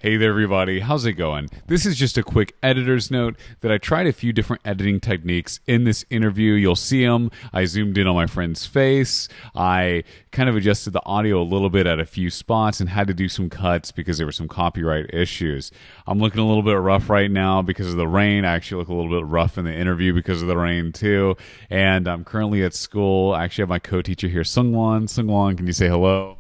Hey there, everybody. How's it going? This is just a quick editor's note that I tried a few different editing techniques in this interview. You'll see them. I zoomed in on my friend's face. I kind of adjusted the audio a little bit at a few spots and had to do some cuts because there were some copyright issues. I'm looking a little bit rough right now because of the rain. I actually look a little bit rough in the interview because of the rain, too. And I'm currently at school. I actually have my co-teacher here, Sungwon. Sungwon, can you say hello?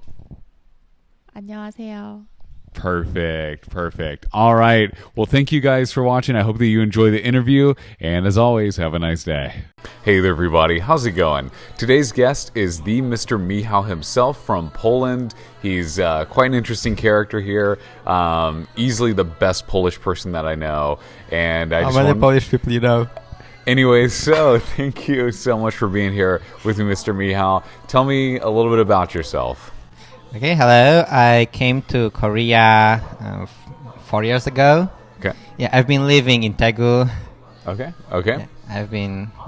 안녕하세요. Perfect. All right. Well, thank you guys for watching. I hope that you enjoy the interview. And as always, have a nice day. Hey there, everybody. How's it going? Today's guest is the Mr. Michał himself from Poland. He's quite an interesting character here. Easily the best Polish person that I know. And I How many Polish people you know? Anyway, so thank you so much for being here with me, Mr. Michał. Tell me a little bit about yourself. Okay, hello. I came to Korea 4 years ago. Okay. Yeah, I've been living in Daegu. Okay.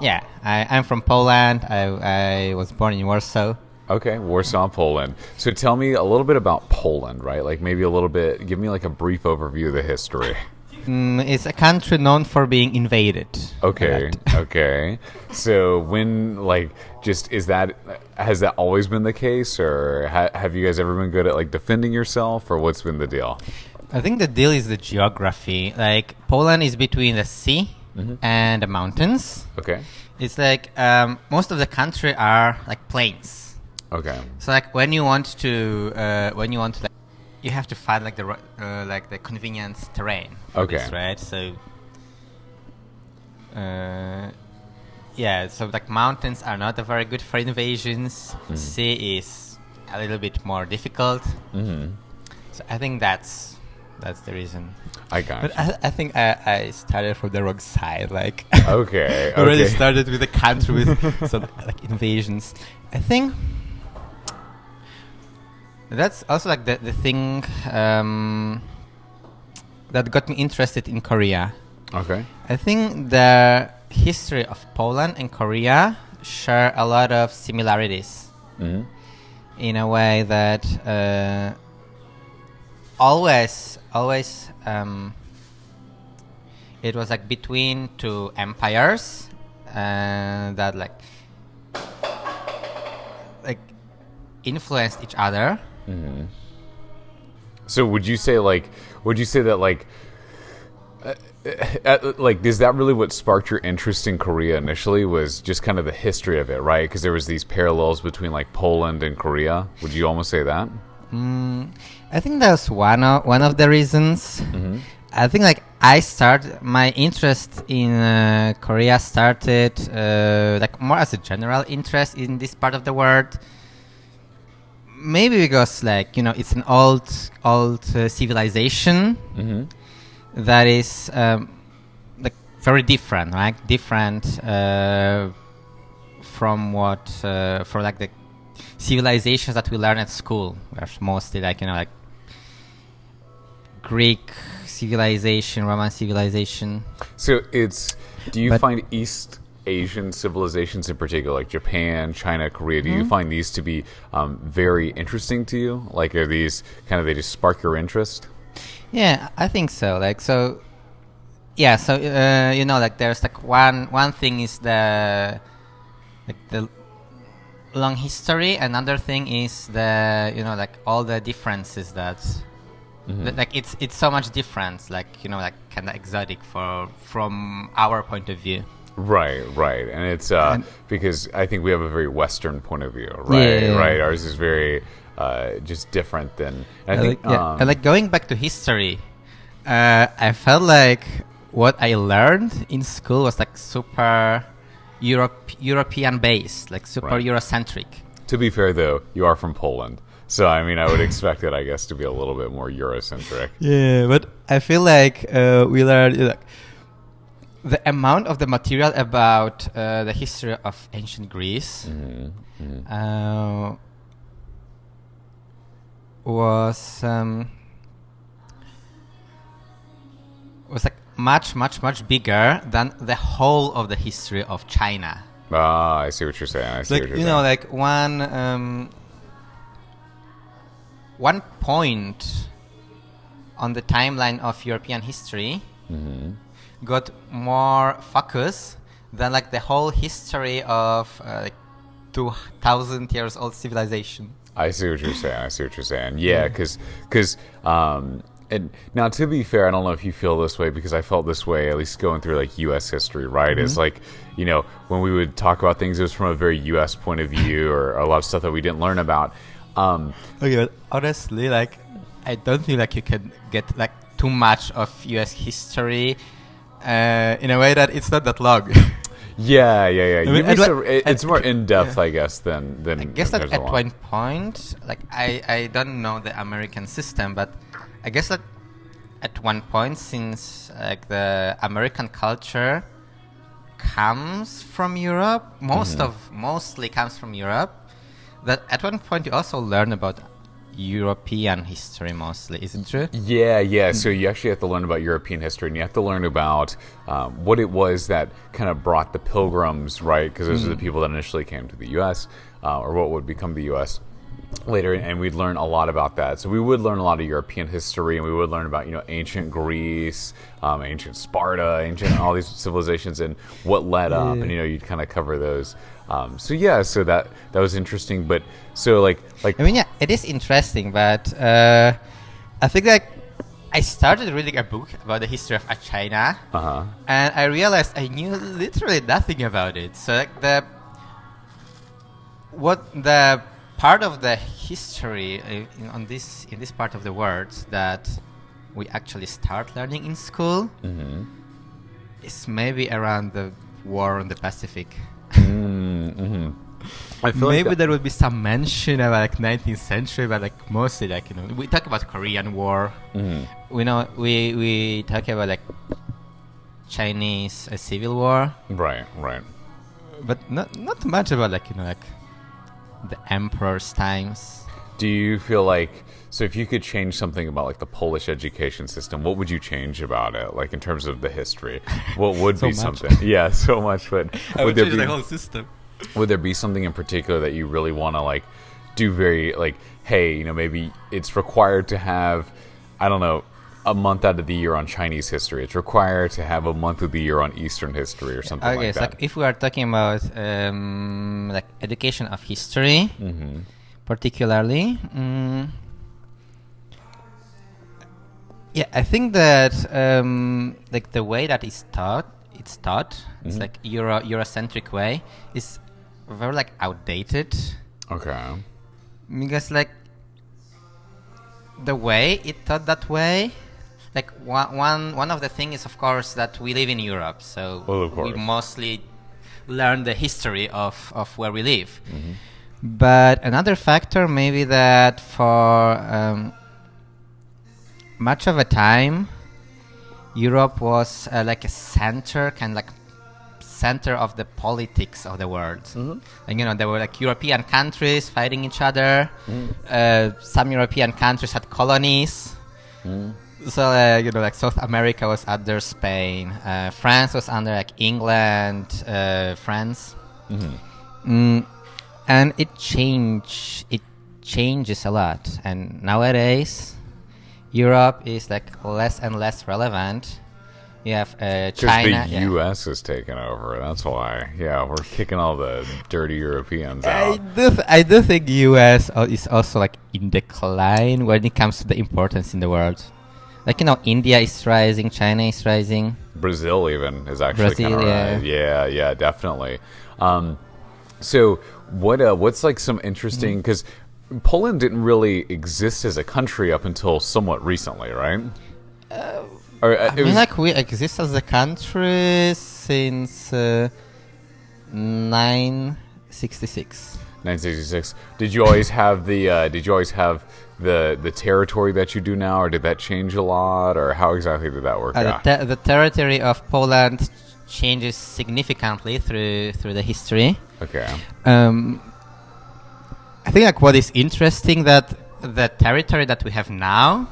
Yeah, I'm from Poland. I was born in Warsaw. Okay, Warsaw, Poland. So tell me a little bit about Poland, right? Like maybe a little bit, give me like a brief overview of the history. It's a country known for being invaded. Okay. So when, has that always been the case, or have you guys ever been good at like defending yourself, or what's been the deal? I think the deal is the geography. Like Poland is between the sea and the mountains. Okay. It's like most of the country are like plains. Okay. So like when you want to you have to find like the convenient terrain for this, right? So so like mountains are not very good for invasions. Sea is a little bit more difficult. So I think that's the reason. I got it. But I think I started from the wrong side. Like Okay. already started with a country with some like invasions. I think that's also like the thing that got me interested in Korea. Okay. I think the history of Poland and Korea share a lot of similarities in a way that always it was like between two empires that like influenced each other. So would you say that is that really what sparked your interest in Korea initially, was just kind of the history of it, right? Because there was these parallels between like Poland and Korea. Would you almost say that? I think that's one of the reasons. I think like my interest in Korea started like more as a general interest in this part of the world. Maybe because like, you know, it's an old civilization that is like very different, right? Different from like the civilizations that we learn at school. There's mostly like, you know, like Greek civilization, Roman civilization. So do you find East Asian civilizations in particular, like Japan, China, Korea, do you find these to be very interesting to you? Like, are these they just spark your interest? Yeah, I think so. You know, like there's like one thing is the long history. Another thing is the, you know, like all the differences that like it's so much different. Like, you know, like kind of exotic from our point of view. Right, and it's because I think we have a very Western point of view, right? Yeah. Right, ours is very just different than. I think, and like going back to history, I felt like what I learned in school was like super European based, like super Eurocentric. To be fair, though, you are from Poland, so I mean, I would expect it, I guess, to be a little bit more Eurocentric. Yeah, but I feel like we learned like the amount of the material about the history of ancient Greece was like much bigger than the whole of the history of China. Ah, I see what you're saying. Like one point on the timeline of European history got more focus than like the whole history of 2,000 years old civilization. I see what you're saying. Yeah, because and now to be fair, I don't know if you feel this way, because I felt this way at least going through like U.S. history, right? It's like, you know, when we would talk about things, it was from a very U.S. point of view, or a lot of stuff that we didn't learn about. Okay, but honestly, like, I don't think like you can get like too much of U.S. history in a way that it's not that long. Yeah. I mean, it's more in depth, I guess, than I guess that at one point, like I don't know the American system, but I guess that at one point, since like the American culture comes from Europe, mostly comes from Europe, that at one point you also learn about European history mostly. Is it true? Yeah. So you actually have to learn about European history, and you have to learn about what it was that kind of brought the pilgrims, right? Because those are the people that initially came to the U.S. Or what would become the U.S. later, and we'd learn a lot about that. So we would learn a lot of European history, and we would learn about, you know, ancient Greece, ancient Sparta, ancient all these civilizations, and what led up, and, you know, you'd kind of cover those. So that was interesting. But so like I mean, yeah, it is interesting, but I think like I started reading a book about the history of China, and I realized I knew literally nothing about it. So like the part of the history in this part of the world that we actually start learning in school is maybe around the war in the Pacific. I feel maybe like there would be some mention about like 19th century, but like mostly like, you know, we talk about Korean War. We know we talk about like Chinese Civil War. Right. But not much about like, you know, like the emperor's times. Do you feel like, so if you could change something about like the Polish education system, what would you change about it? Like in terms of the history, what would be something? Yeah, so much. But would there be the whole system? Would there be something in particular that you really want to like do? Very like, hey, you know, maybe it's required to have, I don't know, a month out of the year on Chinese history. It's required to have a month of the year on Eastern history or something like that. So like if we are talking about like education of history, particularly, yeah, I think that like the way that it's taught, it's like Eurocentric way, is very like outdated. Okay. Because like the way it taught that way, like one of the things is of course that we live in Europe, so we mostly learn the history of where we live. But another factor maybe that for much of the time Europe was like a center, kind of like center of the politics of the world. And you know, there were like European countries fighting each other. Some European countries had colonies. So you know, like South America was under Spain, France was under like England, France, and it changes a lot. And nowadays, Europe is like less and less relevant. You have China. The U.S. is taking over. That's why. Yeah, we're kicking all the dirty Europeans out. I do think U.S. is also like in decline when it comes to the importance in the world. Like, you know, India is rising, China is rising. Brazil even is actually kind of rising. Yeah, definitely. So what's like some interesting, because Poland didn't really exist as a country up until somewhat recently, right? Like we exist as a country since 966. 966. Did you always have the territory that you do now, or did that change a lot, or how exactly did that work out? The territory of Poland changes significantly through the history. Okay. I think like what is interesting that the territory that we have now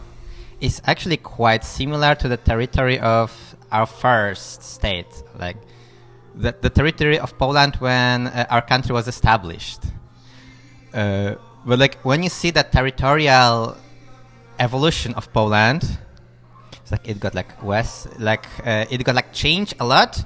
is actually quite similar to the territory of our first state, like the territory of Poland when our country was established. But like when you see the territorial evolution of Poland, It's like it got like it got like changed a lot,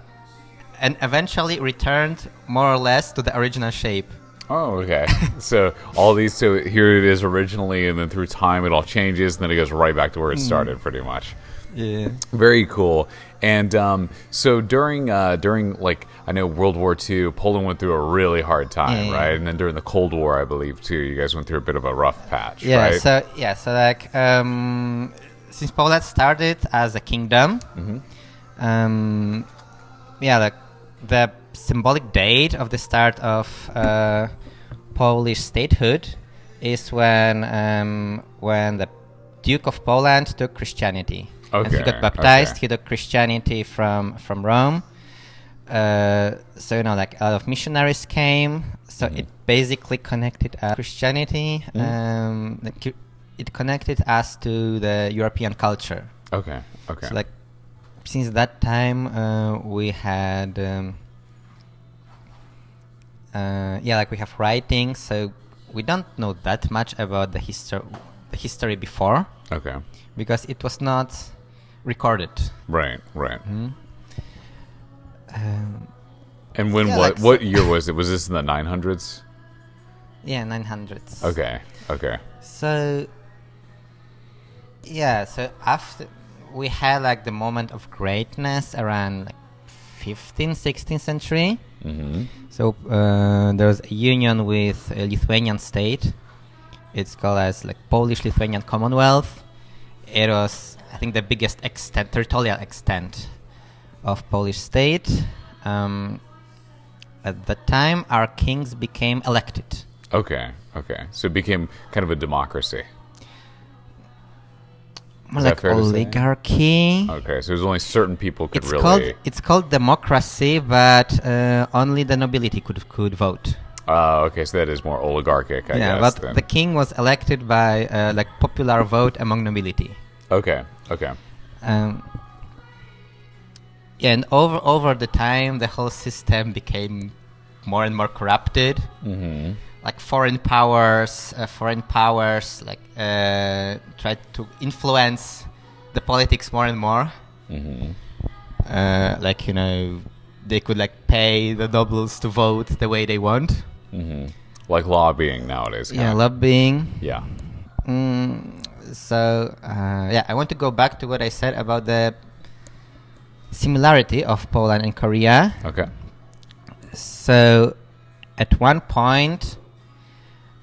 and eventually returned more or less to the original shape. Oh, okay. So here it is originally, and then through time it all changes, and then it goes right back to where it started, pretty much. Yeah. Very cool. And so during like I know World War II, Poland went through a really hard time, Yeah. right? And then during the Cold War, I believe too, you guys went through a bit of a rough patch, Yeah. right? So like since Poland started as a kingdom, like the symbolic date of the start of Polish statehood is when the Duke of Poland took Christianity. And he got baptized. He took Christianity from Rome. So like a lot of missionaries came. So it basically connected Christianity. It connected us to the European culture. Okay. So like since that time, we had we have writings. So we don't know that much about the history before. Okay. Because it was not recorded. Right. And when what year was it? Was this in the 900s? Yeah, 900s. Okay. So after we had like the moment of greatness around like 15th, 16th century. So there was a union with a Lithuanian state. It's called as like Polish-Lithuanian Commonwealth. It was, I think, the biggest territorial extent of Polish state. At that time, our kings became elected. Okay. So it became kind of a democracy. More like oligarchy. Okay, so there's only certain people could It's called democracy, but only the nobility could vote. Okay, so that is more oligarchic, I guess. Yeah, but the king was elected by like popular vote among nobility. Okay. And over the time, the whole system became more and more corrupted. Like foreign powers like tried to influence the politics more and more. Like they could like pay the nobles to vote the way they want. Like lobbying nowadays. Lobbying. Yeah. So I want to go back to what I said about the similarity of Poland and Korea. Okay. So at one point,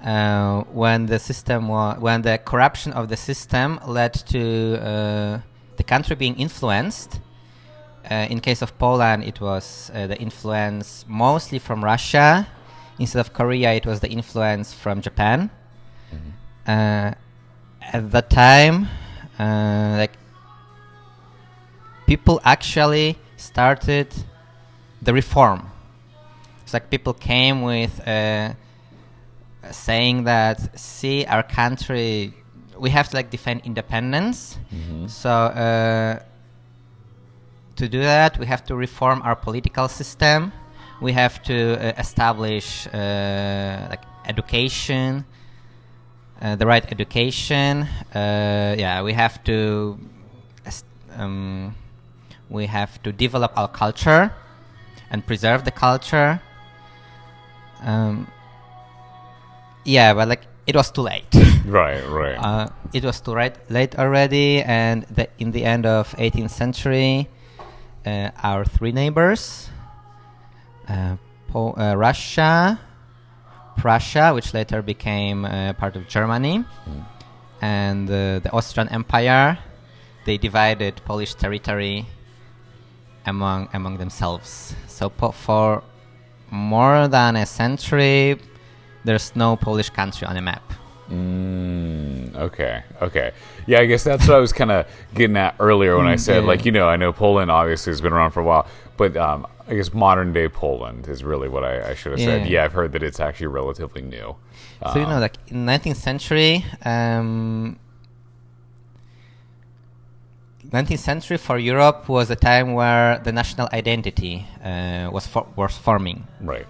when the corruption of the system led to the country being influenced, in case of Poland, it was the influence mostly from Russia. Instead of Korea, it was the influence from Japan. At that time, like people actually started the reform. It's like people came with saying that, see, our country, we have to like defend independence. So to do that, we have to reform our political system. We have to establish like education, the right education. We have to develop our culture and preserve the culture. But like it was too late. Right. It was too late already, and in the end of 18th century, our three neighbors, Russia, Prussia, which later became part of Germany, and the Austrian Empire, they divided Polish territory among themselves. So for more than a century, there's no Polish country on a map. Okay. Yeah, I guess that's what I was kind of getting at earlier when I said, I know Poland obviously has been around for a while, but I guess modern day Poland is really what I should have said. Yeah, I've heard that it's actually relatively new. So, like in 19th century, 19th century for Europe was a time where the national identity was forming. Right.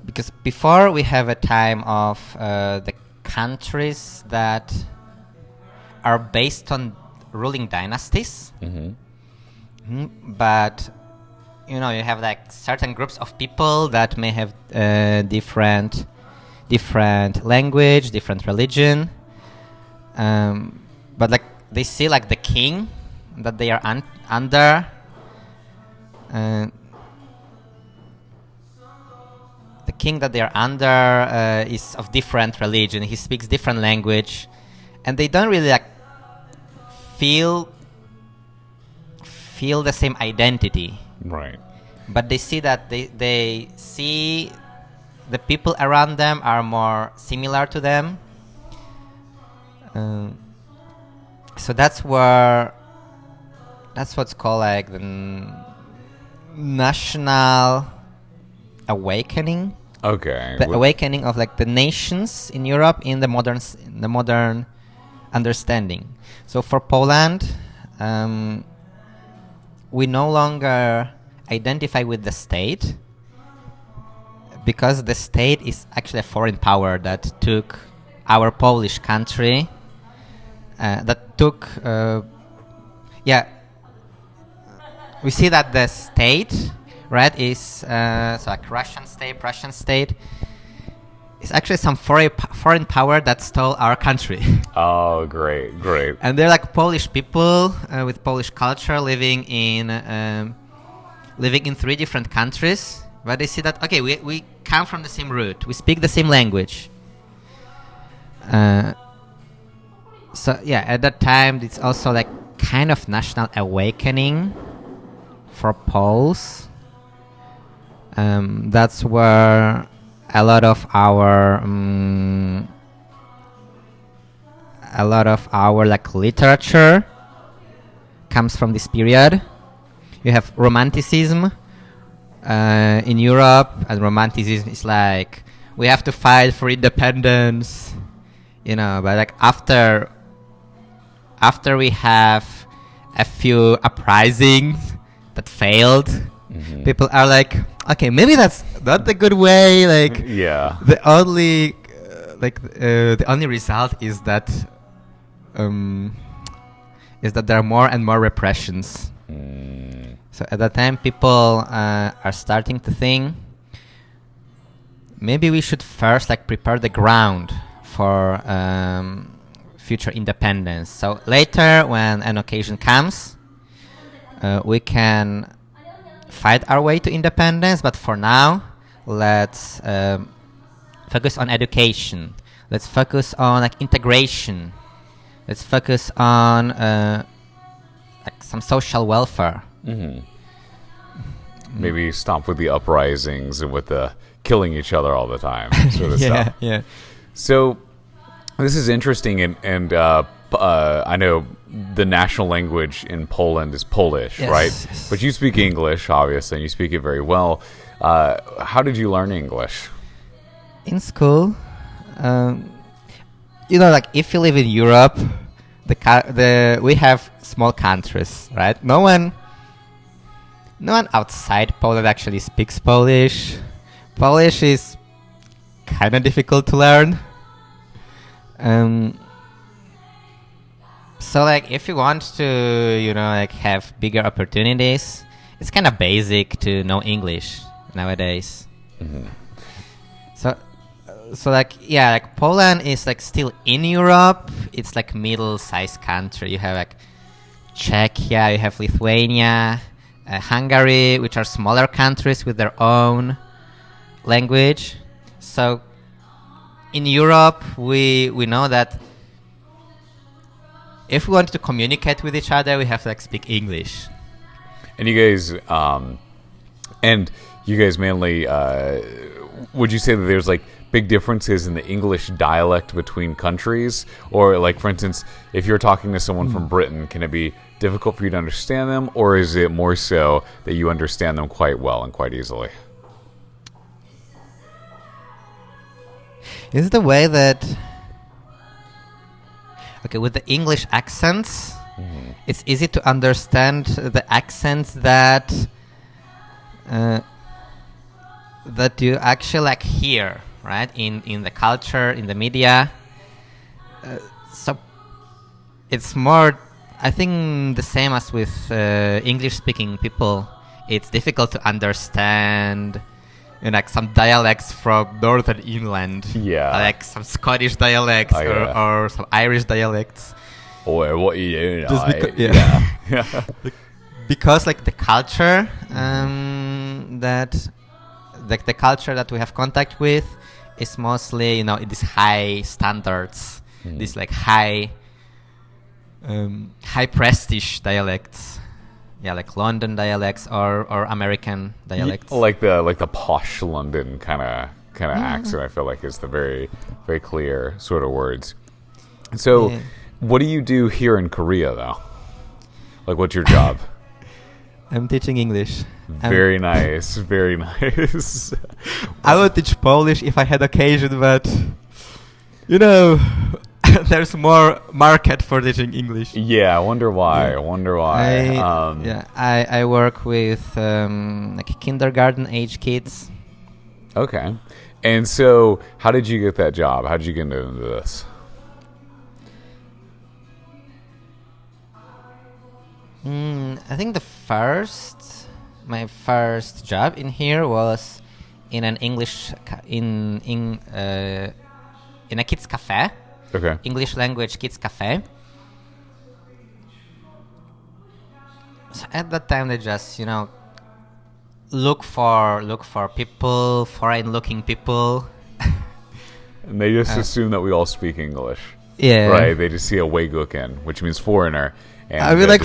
Because before we have a time of the countries that are based on ruling dynasties. But you have like certain groups of people that may have different language, different religion, but like they see like the king that they are under. The king that they are under is of different religion. He speaks different language, and they don't really like feel the same identity. Right. But they see that they see the people around them are more similar to them. So that's what's called like the national awakening. Okay. The awakening of like the nations in Europe in the modern understanding. So for Poland, we no longer identify with the state, because the state is actually a foreign power that took our Polish country, we see that the state, right, is so like Russian state is actually some foreign power that stole our country. Oh, great. And they're like Polish people with Polish culture living in 3 different countries, but they see that, okay, we come from the same root, we speak the same language. So yeah, at that time it's also like kind of national awakening for Poles. That's where a lot of our like literature comes from this period. You have Romanticism in Europe, and Romanticism is like we have to fight for independence, but like after we have a few uprisings that failed, people are like, okay, maybe that's not the good way. Like, yeah, the only the only result is that there are more and more repressions. So at that time, people are starting to think maybe we should first like prepare the ground for future independence. So later, when an occasion comes, we can fight our way to independence. But for now, let's focus on education. Let's focus on like integration. Let's focus on like some social welfare. Maybe stop with the uprisings and with the killing each other all the time sort of stuff. Yeah. So this is interesting, and I know the national language in Poland is Polish, Yes, right? yes. But you speak English, obviously, and you speak it very well. How did you learn English? In school, like if you live in Europe, we have small countries, right? No one outside Poland actually speaks Polish. Polish is kind of difficult to learn. So like if you want to, like have bigger opportunities, it's kind of basic to know English nowadays. So like Poland is like still in Europe. It's like middle-sized country. You have like Czechia, you have Lithuania, Hungary, which are smaller countries with their own language. So in Europe, we know that if we want to communicate with each other, we have to like speak English. And you guys mainly, would you say that there's like big differences in the English dialect between countries? Or like, for instance, if you're talking to someone from Britain, can it be difficult for you to understand them? Or is it more so that you understand them quite well and quite easily? Is the way that... Okay, with the English accents, it's easy to understand the accents that you actually like hear, right? In the culture, in the media. So it's more I think the same as with English-speaking people. It's difficult to understand, like some dialects from Northern England. Yeah. Like some Scottish dialects yeah. or some Irish dialects. Or what are you doing? Just Yeah. Because like the culture the culture that we have contact with is mostly, these high standards, these like high prestige dialects. Yeah, like London dialects or American dialects. Like the posh London kind of accent, I feel like, is the very, very clear sort of words. So what do you do here in Korea, though? Like, what's your job? I'm teaching English. Very nice, very nice. I would teach Polish if I had occasion, but there's more market for teaching English. Yeah, I wonder why. I work with like kindergarten age kids. Okay. And so how did you get that job? How did you get into this? I think my first job in here was in an English in a kids cafe. Okay. English language kids cafe. So at that time they just look for people, foreign looking people. And they just assume that we all speak English. Yeah. Right. They just see a 외국인, which means foreigner. And I mean, like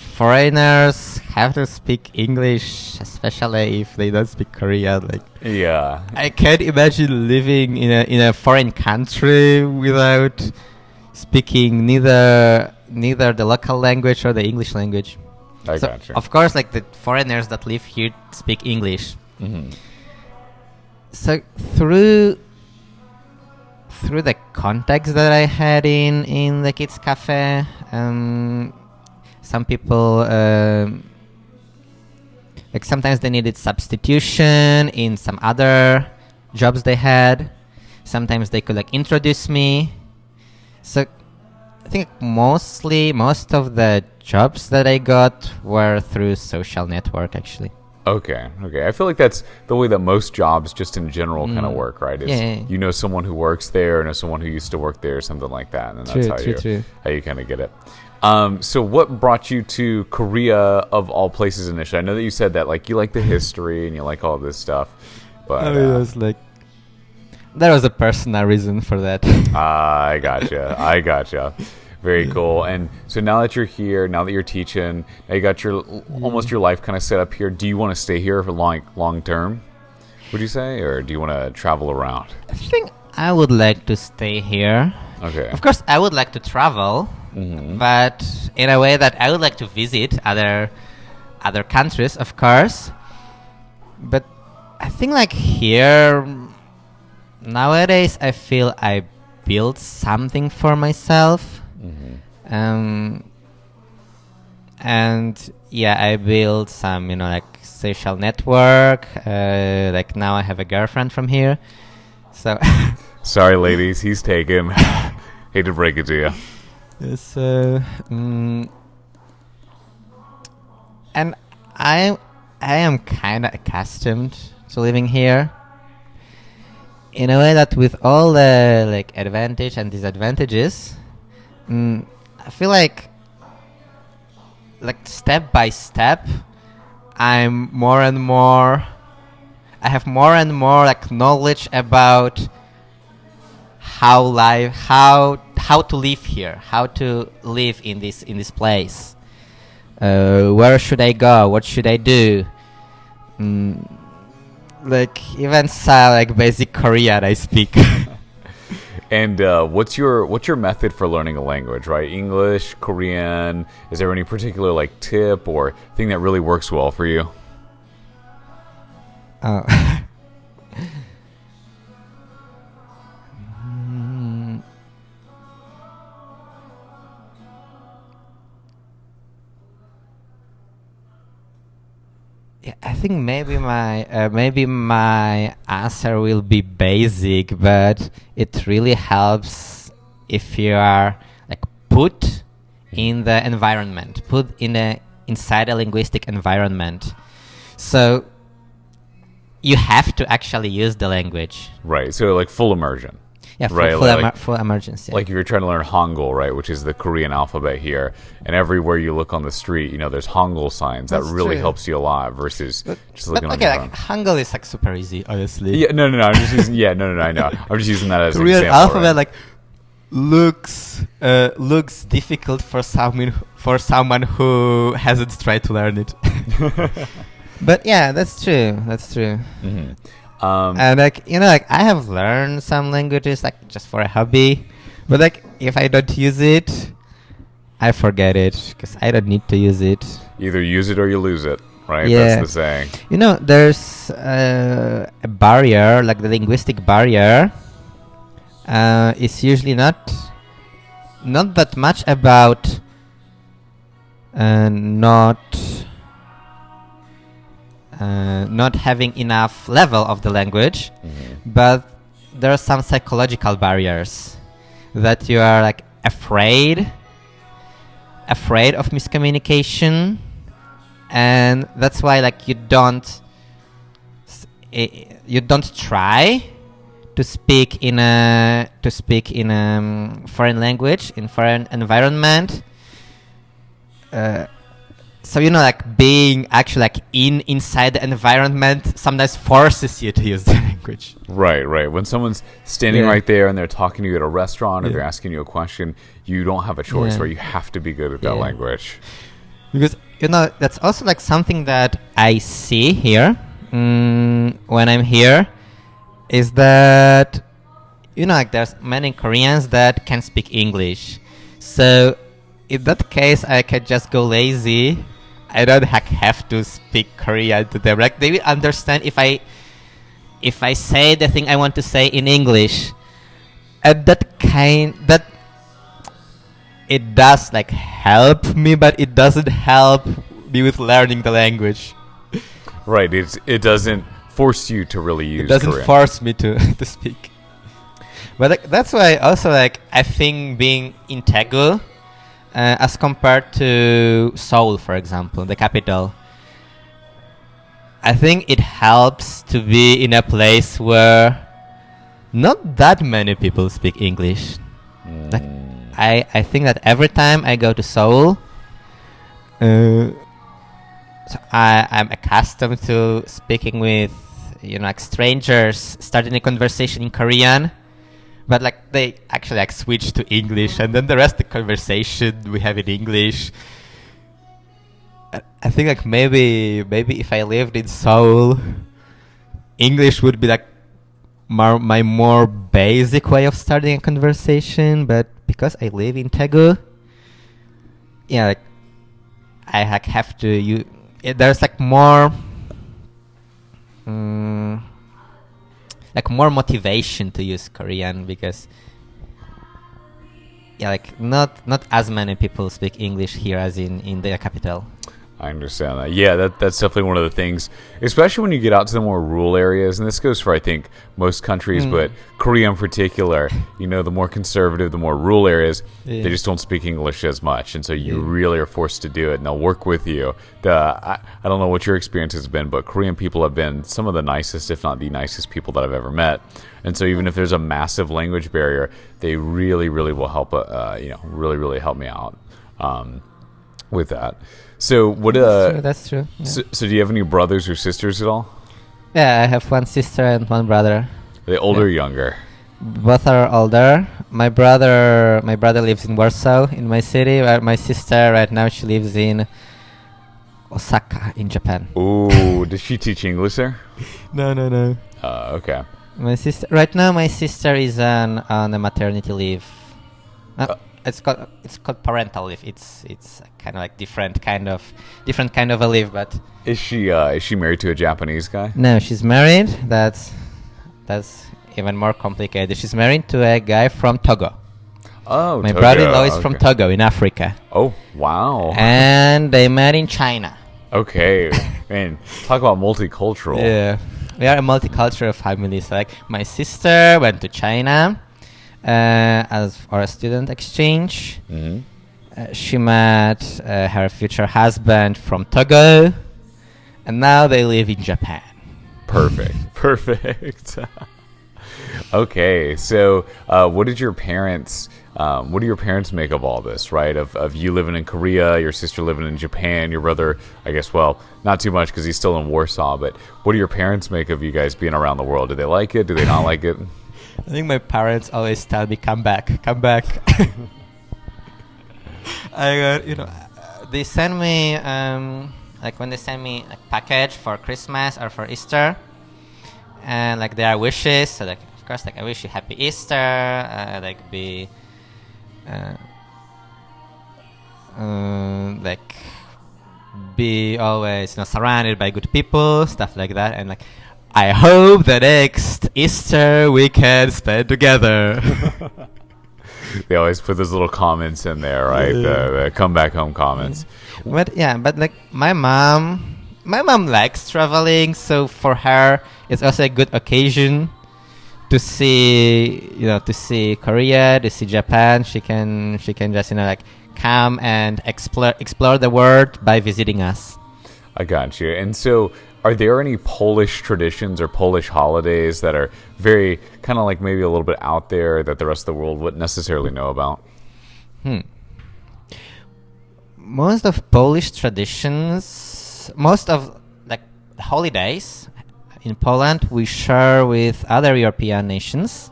foreigners have to speak English, especially if they don't speak Korean. Like, yeah, I can't imagine living in a foreign country without speaking neither the local language or the English language. I gotcha. Of course, like the foreigners that live here speak English. Mm-hmm. So through the contacts that I had in the kids cafe, some people like sometimes they needed substitution in some other jobs they had. Sometimes they could like introduce me. So I think most of the jobs that I got were through social network, actually. Okay. I feel like that's the way that most jobs just in general kind of work, right? You know someone who works there, know someone who used to work there, something like that, and then that's how you kind of get it. So what brought you to Korea of all places initially? I know that you said that like you like the history and you like all this stuff, but it was like there was a personal reason for that. I gotcha. Very cool. And so now that you're here, now that you're teaching, now you got your almost your life kind of set up here. Do you want to stay here for long term? Would you say, or do you want to travel around? I think I would like to stay here. Okay. Of course, I would like to travel, but in a way that I would like to visit other countries, of course. But I think like here nowadays, I feel I built something for myself. And yeah, I built some, like social network. Like now I have a girlfriend from here. So sorry, ladies, he's taken. Hate to break it to you. Yes, and I am kind of accustomed to living here. In a way that with all the like advantage and disadvantages, I feel like step by step, I have more and more like knowledge about how to live here, how to live in this place. Where should I go? What should I do? Like even like basic Korean I speak. And what's your method for learning a language, right? English, Korean. Is there any particular like tip or thing that really works well for you? Yeah, I think maybe my answer will be basic, but it really helps if you are like put in the environment, put inside a linguistic environment. So you have to actually use the language. Right. So like full immersion. Yeah, full emergence. Yeah. Like if you're trying to learn Hangul, right, which is the Korean alphabet here, and everywhere you look on the street, there's Hangul signs. That really helps you a lot versus just looking on your phone. Hangul is like super easy, honestly. Yeah, no. I'm just using. Yeah, no. I know. I'm just using that as an Korean example. alphabet Right? looks difficult for someone who hasn't tried to learn it. But yeah, that's true. Mm-hmm. And I have learned some languages just for a hobby, but if I don't use it, I forget it because I don't need to use it. Either use it or you lose it, right? Yeah. That's the saying. There's a barrier, like the linguistic barrier. It's usually not that much about not having enough level of the language, but there are some psychological barriers that you are afraid of miscommunication, and that's why you don't try to speak in a foreign language in foreign environment. So being actually inside the environment sometimes forces you to use the language. Right. When someone's standing right there and they're talking to you at a restaurant or they're asking you a question, you don't have a choice where you have to be good at that language. Because that's also something that I see here when I'm here is that there's many Koreans that can speak English. So in that case, I can just go lazy. I don't have to speak Korean to them. They will understand if I say the thing I want to say in English. And that it does help me, but it doesn't help me with learning the language. Right. It doesn't force you to really use Korean. It doesn't force me to speak. But that's why also I think being in Daegu, as compared to Seoul, for example, the capital, I think it helps to be in a place where not that many people speak English. I think that every time I go to Seoul, so I'm accustomed to speaking with strangers, starting a conversation in Korean. But they actually switch to English, and then the rest of the conversation we have in English. I think maybe if I lived in Seoul, English would be my more basic way of starting a conversation. But because I live in Daegu, I have to there's more. More motivation to use Korean because not as many people speak English here as in the capital. I understand that. Yeah, that's definitely one of the things, especially when you get out to the more rural areas, and this goes for, I think, most countries, but Korea in particular, the more conservative, the more rural areas, they just don't speak English as much, and so you really are forced to do it, and they'll work with you. I don't know what your experience has been, but Korean people have been some of the nicest, if not the nicest people that I've ever met, and so even if there's a massive language barrier, they really, really will help, really, really help me out with that. So what? That's true. Yeah. So do you have any brothers or sisters at all? Yeah, I have one sister and one brother. Are they older or younger? Both are older. My brother lives in Warsaw, in my city. Where my sister right now she lives in Osaka, in Japan. Ooh, does she teach English there? No. Okay. My sister is on a maternity leave. It's called parental leave. It's kind of different kind of a leave. But is she married to a Japanese guy? No, she's married. That's even more complicated. She's married to a guy from Togo. Oh, my brother-in-law is from Togo in Africa. Oh, wow! And they met in China. Okay, man, talk about multicultural. Yeah, we are a multicultural family. So my sister went to China. As for a student exchange, She met her future husband from Togo, and now they live in Japan. Perfect. Okay, so what do your parents make of all this, right? Of you living in Korea, your sister living in Japan, your brother, I guess, well, not too much because he's still in Warsaw, but what do your parents make of you guys being around the world? Do they like it? Do they not like it? I think my parents always tell me, come back. They send me, when they send me a package for Christmas or for Easter, and like there are wishes, so like of course like I wish you happy Easter, be always surrounded by good people, stuff like that, and like I hope the next Easter we can spend together. They always put those little comments in there, right? The come back home comments. But like my mom likes traveling, so for her it's also a good occasion to see Korea, to see Japan. She can just come and explore the world by visiting us. I got you. And so, are there any Polish traditions or Polish holidays that are very kind of like maybe a little bit out there that the rest of the world wouldn't necessarily know about? Most of Polish traditions, most of like holidays in Poland, we share with other European nations.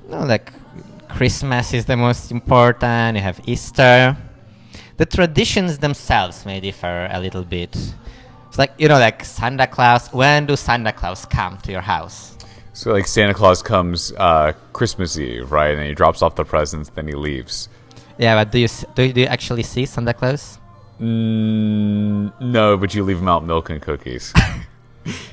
Like Christmas is the most important. You have Easter. The traditions themselves may differ a little bit. It's like Santa Claus. When do Santa Claus come to your house? So like Santa Claus comes Christmas Eve, right? And he drops off the presents, then he leaves. Yeah, but do you actually see Santa Claus? No, but you leave him out milk and cookies.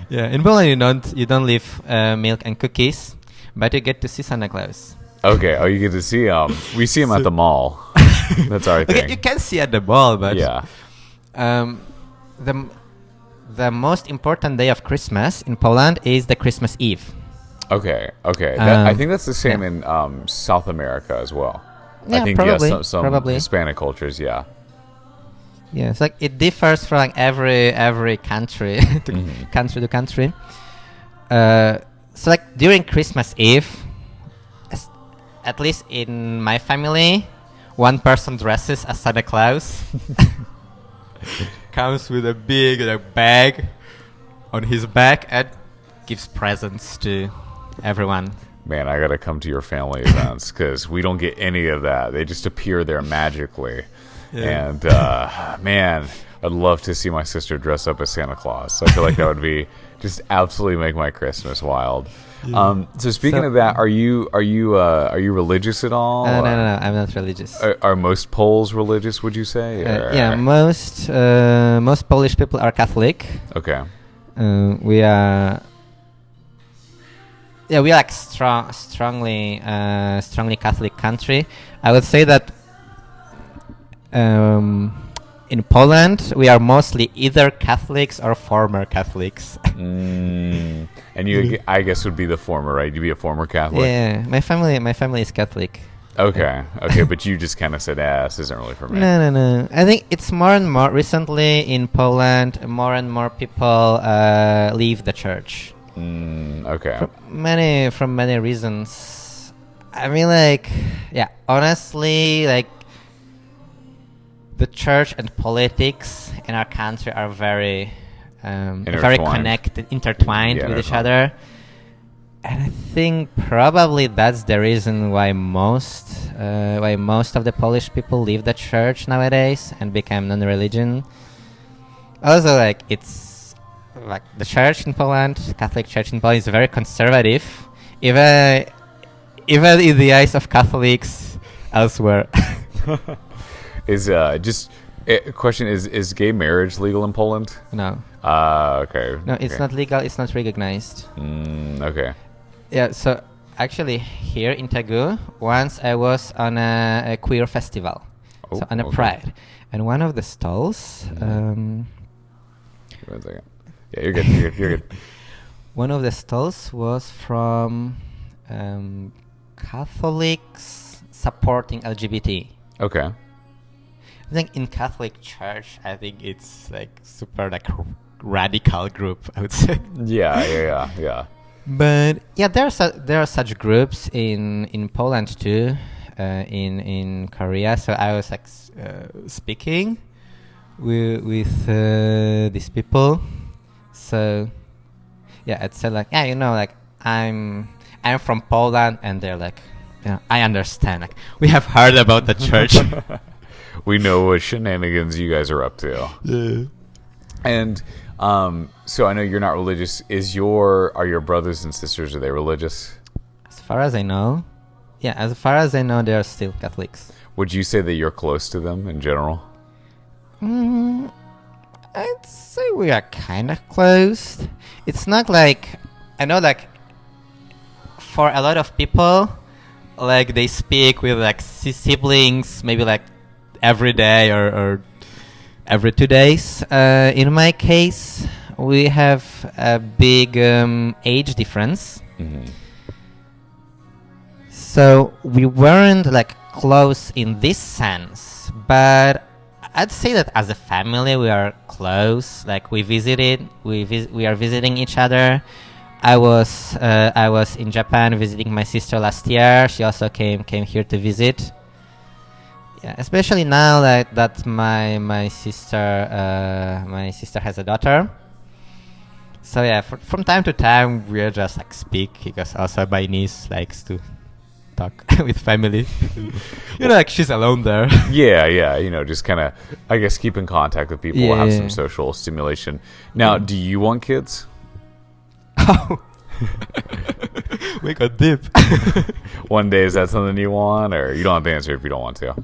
Yeah, in Poland you don't leave milk and cookies, but you get to see Santa Claus. Okay. Oh, you get to see him. We see him at the mall. That's our thing. You can see at the mall, but yeah. The most important day of Christmas in Poland is the Christmas Eve. Okay. I think that's the same in South America as well. Yeah, I think probably, some probably. Hispanic cultures, yeah. Yeah, it's like it differs from like every country country to country. So like during Christmas Eve, at least in my family, one person dresses as Santa Claus. Comes with a big bag on his back and gives presents to everyone. Man, I gotta come to your family events because we don't get any of that. They just appear there magically. Yeah. And man, I'd love to see my sister dress up as Santa Claus. I feel like that would be just absolutely make my Christmas wild. Yeah. So speaking of that, are you religious at all? No, I'm not religious. Are most Poles religious? Would you say? Yeah, most Polish people are Catholic. Okay. We are like strongly Catholic country. I would say that in Poland we are mostly either Catholics or former Catholics. And you, I guess, would be the former, right? You'd be a former Catholic. Yeah, my family is Catholic. Okay, but you just kind of said, this isn't really for me. No. I think it's more and more recently in Poland. More and more people leave the church. Okay. From many reasons. I mean, honestly, the church and politics in our country are very connected, intertwined with each other. And I think probably that's the reason why most of the Polish people leave the church nowadays and become non-religion. Also, it's the church in Poland, Catholic Church in Poland, is very conservative, even in the eyes of Catholics elsewhere. Question is gay marriage legal in Poland? No. Okay. No, it's not legal. It's not recognized. Okay. Yeah. So actually, here in Tagu, once I was on a queer festival, on a Pride, and one of the stalls. Give me 1 second. Yeah, you're good. You're good. One of the stalls was from Catholics supporting LGBT. Okay. I think in Catholic Church, I think it's like super like radical group, I would say. Yeah. But yeah, there are such groups in Poland too, in Korea. So I was like speaking with these people. So yeah, I'd say like, yeah, like I'm from Poland, and they're like, yeah, I understand. Like, we have heard about the church. We know what shenanigans you guys are up to. Yeah. And so I know you're not religious. Are your brothers and sisters, are they religious? As far as I know, yeah, as far as I know, they're still Catholics. Would you say that you're close to them in general? I'd say we are kind of close. It's not like, I know like for a lot of people, like they speak with like siblings maybe like every day or every 2 days. In my case, we have a big age difference. Mm-hmm. So we weren't like close in this sense, but I'd say that as a family we are close. Like we are visiting each other. I was in Japan visiting my sister last year. She also came here to visit. Yeah, especially now that my sister has a daughter. So yeah, from time to time we are just like speak, because also my niece likes to talk with family. Like she's alone there. Yeah. Just kind of, I guess, keep in contact with people, have some social stimulation. Now, do you want kids? Oh, we got deep. One day, is that something you want, or you don't have to answer if you don't want to?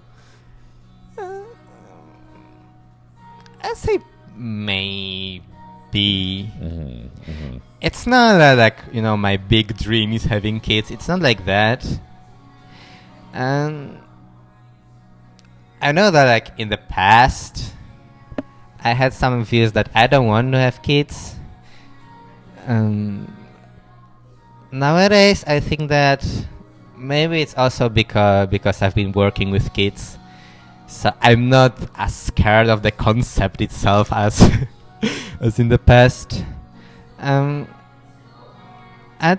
I'd say maybe. Mm-hmm. It's not that like my big dream is having kids. It's not like that. And I know that like in the past, I had some views that I don't want to have kids. Nowadays, I think that maybe it's also because I've been working with kids, so I'm not as scared of the concept itself as as in the past. I'd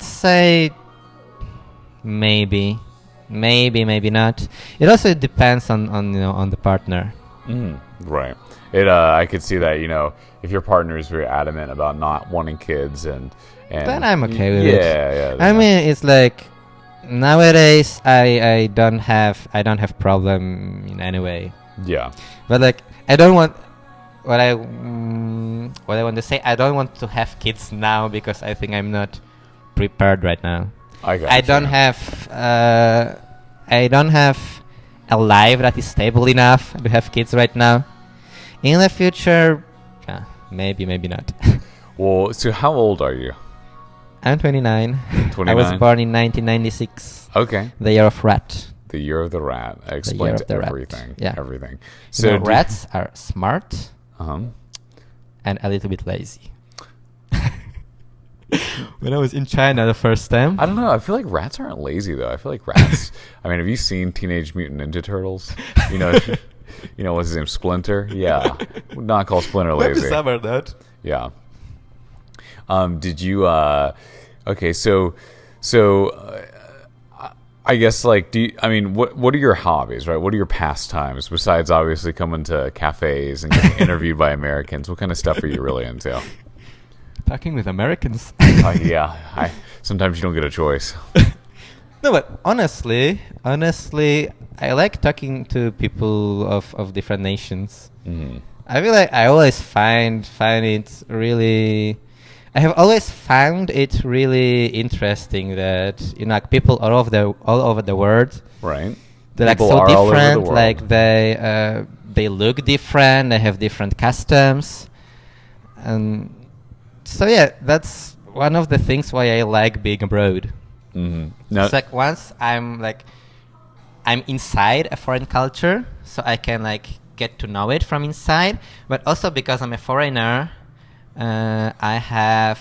say maybe not. It also depends on the partner. Right. I could see that, if your partner is very adamant about not wanting kids and then I'm okay with it. Yeah. I mean, it's like nowadays I don't have problem in any way. Yeah. But like I don't want what I want to say. I don't want to have kids now because I think I'm not prepared right now. I don't have a life that is stable enough to have kids right now. In the future, maybe not. Well, so how old are you? I'm 29. 29? I was born in 1996. Okay. The year of rat. The year of the rat. Explains everything. Yeah. Everything. So rats are smart and a little bit lazy. When I was in China the first time, I don't know. I feel like rats aren't lazy though. I feel like rats. I mean, have you seen Teenage Mutant Ninja Turtles? What's his name? Splinter. Yeah, would not call Splinter lazy. Maybe some are that. Yeah. Did you? Okay. So, I guess like, what are your hobbies, right? What are your pastimes besides obviously coming to cafes and getting interviewed by Americans? What kind of stuff are you really into? Talking with Americans. Yeah. Sometimes you don't get a choice. No, but honestly, I like talking to people of different nations. Mm. I feel like I always find it really. I have always found it really interesting that like people all over the world. Right. They're people like so are different. Like they look different. They have different customs, and so yeah, that's one of the things why I like being abroad. Mm-hmm. No. It's like once I'm inside a foreign culture, so I can like get to know it from inside. But also because I'm a foreigner, I have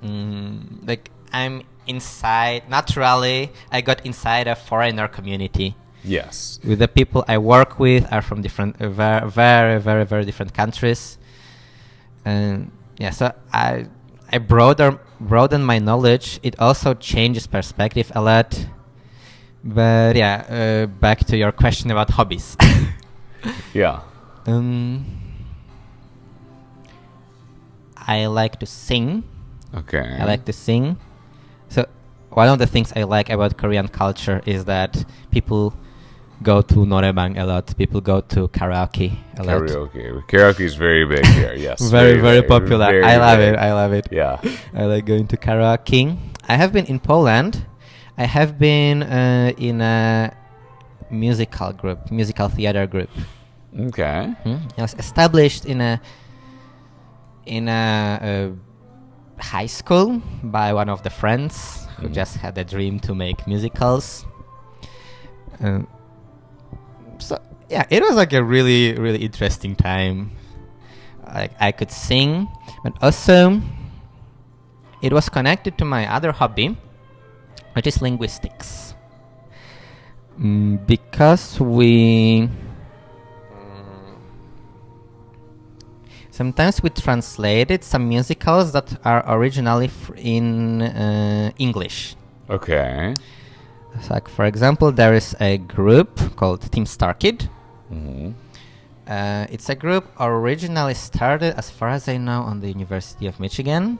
like I'm inside naturally. I got inside a foreigner community. Yes. With the people I work with are from different, very, very, very, very different countries. And yeah, so I broaden my knowledge. It also changes perspective a lot. But yeah, back to your question about hobbies. Yeah. I like to sing. Okay. I like to sing. So one of the things I like about Korean culture is that people go to noraebang a lot. People go to karaoke a lot. Karaoke is very big here. Yes. very, very popular. Very I love big. it. I love it. Yeah. I like going to karaoke. I have been in Poland. I have been in a musical theater group. Okay. I was established in a high school by one of the friends who just had a dream to make musicals. So yeah, it was like a really, really interesting time. Like I could sing, but also it was connected to my other hobby, which is linguistics. Because sometimes we translated some musicals that are originally in English. Okay. So like, for example, there is a group called Team Starkid. It's a group originally started, as far as I know, on the University of Michigan.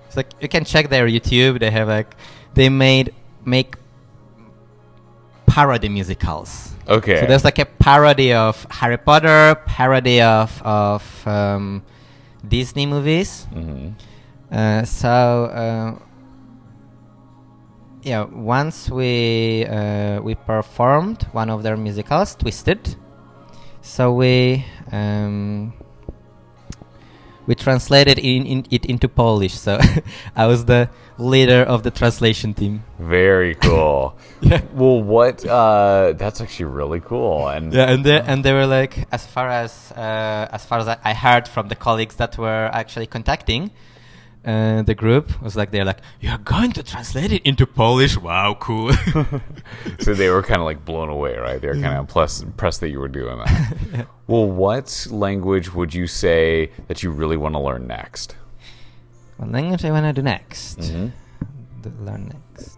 It's like you can check their YouTube. They have they make parody musicals. Okay. So there's like a parody of Harry Potter, parody of Disney movies. Yeah, once we performed one of their musicals, Twisted. So we translated it into Polish. So I was the leader of the translation team. Very cool. Yeah. Well, that's actually really cool. And yeah, and they were like, as far as I heard from the colleagues that were actually contacting the group, was like, they're like, you're going to translate it into Polish? Wow, cool. So they were kind of like blown away, right? They were kind of impressed that you were doing that. Yeah. Well, what language would you say that you really want to learn next? What language I want to do next? Learn next.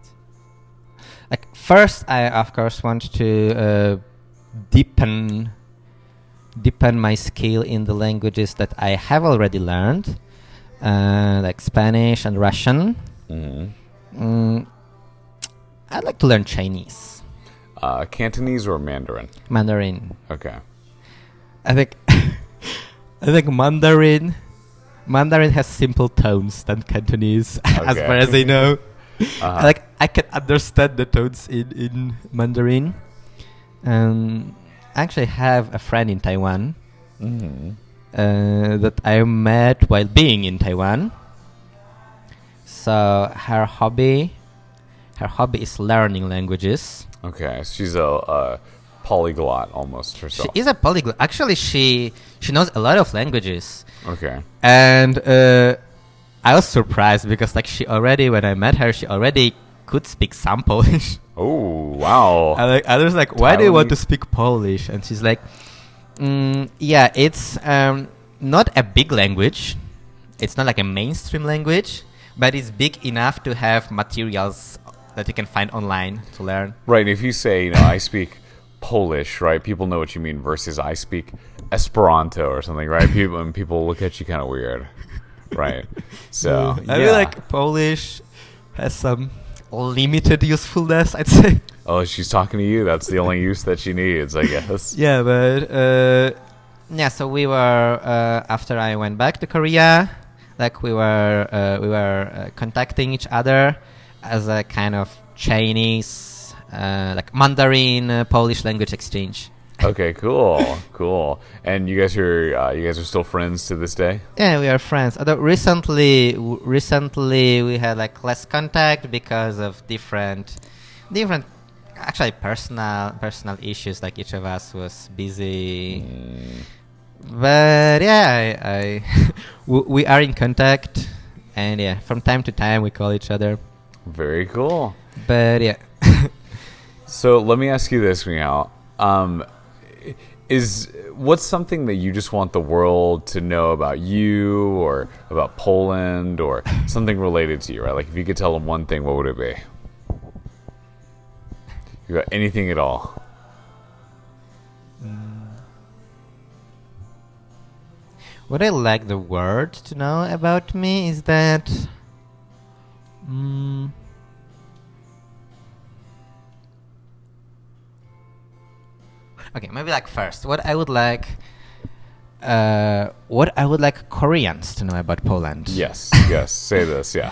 Like first, I of course want to deepen my skill in the languages that I have already learned. Like Spanish and Russian. I'd like to learn Chinese. Cantonese or Mandarin? Mandarin. Okay. I think Mandarin has simple tones than Cantonese, as far as I know. Like I can understand the tones in Mandarin. I actually have a friend in Taiwan. That I met while being in Taiwan. So her hobby is learning languages. Okay, she's a polyglot almost herself. She is a polyglot. Actually, she knows a lot of languages. Okay. And I was surprised because when I met her, she already could speak some Polish. Oh, wow. I was like, why do you want to speak Polish? And she's like, yeah, it's not a big language. It's not like a mainstream language, but it's big enough to have materials that you can find online to learn. Right. If you say, I speak Polish, right, people know what you mean versus I speak Esperanto or something, right? People look at you kind of weird, right? So I feel like Polish has some limited usefulness, I'd say. Oh, she's talking to you. That's the only use that she needs, I guess. Yeah, but so we were after I went back to Korea, like we were contacting each other as a kind of Chinese, like Mandarin Polish language exchange. Okay, cool. And you guys are still friends to this day? Yeah, we are friends. Although recently we had like less contact because of different actually personal issues. Like each of us was busy. But yeah, we are in contact, and yeah, from time to time we call each other. Very cool. But yeah, So let me ask you this, Michał. What's something that you just want the world to know about you or about Poland or something related to you, right? Like if you could tell them one thing, what would it be? You got anything at all? What I like the world to know about me is that okay, maybe like first, what I would like Koreans to know about Poland. Yes, say this, yeah.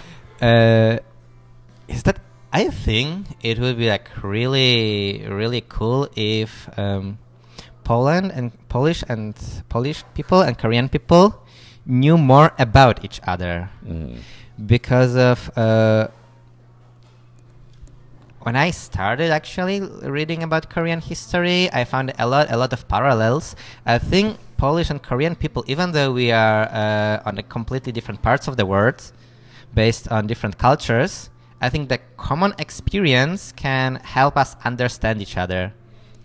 Is that I think it would be like really, really cool if Poland and Polish people and Korean people knew more about each other because of when I started actually reading about Korean history, I found a lot of parallels. I think Polish and Korean people, even though we are on a completely different parts of the world, based on different cultures, I think the common experience can help us understand each other.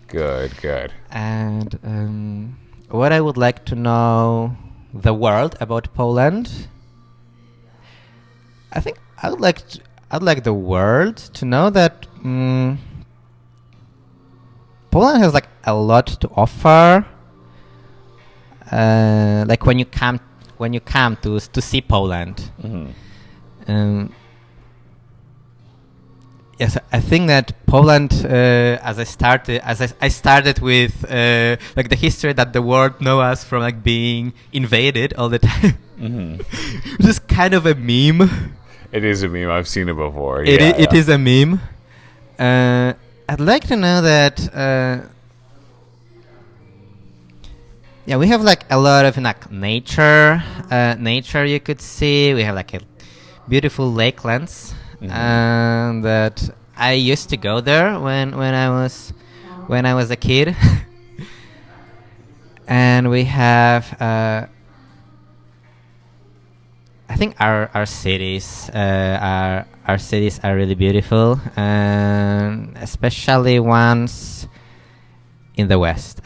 Good. And what I would like to know the world about Poland, I think I'd like the world to know that Poland has like a lot to offer. Like when you come to see Poland. Yes, I think that Poland, as I started with like the history that the world know us from like being invaded all the time. Which is kind of a meme. It is a meme. I've seen it before. It is a meme. I'd like to know that. We have like a lot of like nature you could see. We have like a beautiful lakelands. That I used to go there when I was a kid. And we have I think our cities are really beautiful, and especially ones in the west.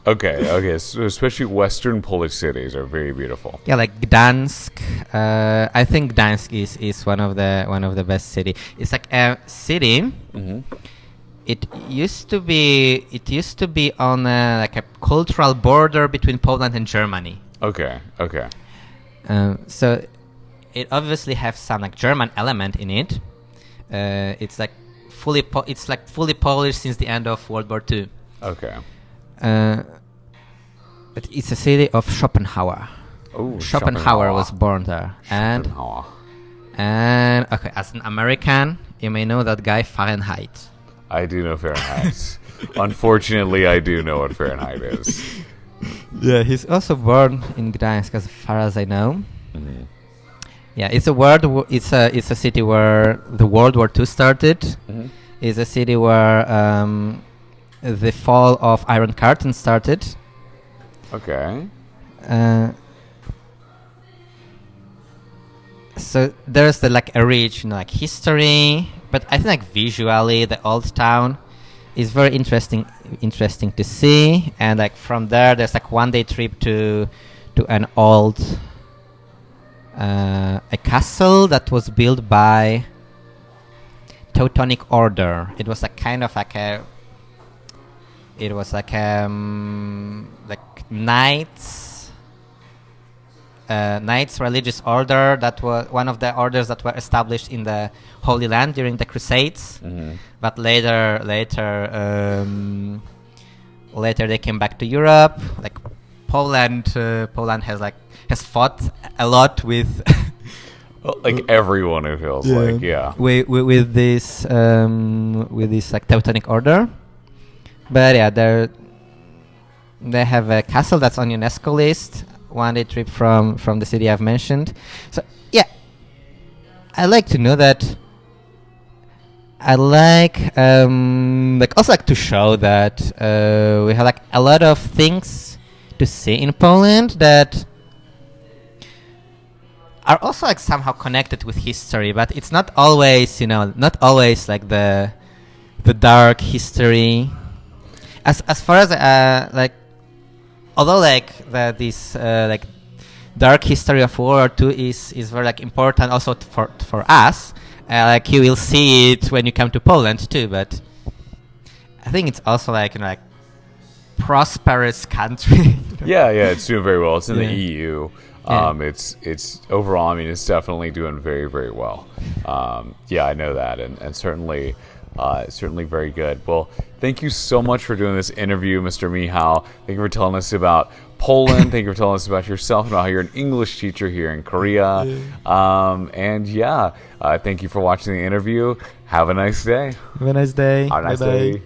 Okay. So especially Western Polish cities are very beautiful. Yeah, like Gdansk. I think Gdansk is one of the best city. It's like a city. It used to be on like a cultural border between Poland and Germany. Okay. So it obviously has some like German element in it. It's like fully Polish since the end of World War II. Okay. But it's a city of Schopenhauer. Oh, Schopenhauer was born there. And okay, as an American, you may know that guy Fahrenheit. I do know Fahrenheit. Unfortunately, I do know what Fahrenheit is. Yeah, he's also born in Gdańsk, as far as I know. Yeah, it's a city where the World War II started. It's a city where the fall of Iron Curtain started. Okay. So there's a rich history, but I think like visually the old town is very interesting to see, and like from there there's like 1-day trip to an old a castle that was built by Teutonic Order. It was Knights religious order that was one of the orders that were established in the Holy Land during the Crusades. But later they came back to Europe. Like Poland has fought a lot with like everyone, it feels like, yeah. With this like Teutonic Order. But yeah, they have a castle that's on UNESCO list. 1-day trip from the city I've mentioned. So yeah, I like to know that. I also like to show that we have like a lot of things to see in Poland that are also like somehow connected with history, but it's not always like the the dark history. As far as like, although like this like dark history of World War II is very like important also for us. Like you will see it when you come to Poland too, but I think it's also like, you know, like prosperous country. Yeah, it's doing very well. It's in the Yeah. EU. Yeah. It's overall, I mean, it's definitely doing very, very well. Yeah, I know that, and certainly very good. Well, thank you so much for doing this interview, Mr. Michał. Thank you for telling us about Poland. Thank you for telling us about yourself and about how you're an English teacher here in Korea. And thank you for watching the interview. Have a nice day. Have a nice day. Have a nice day.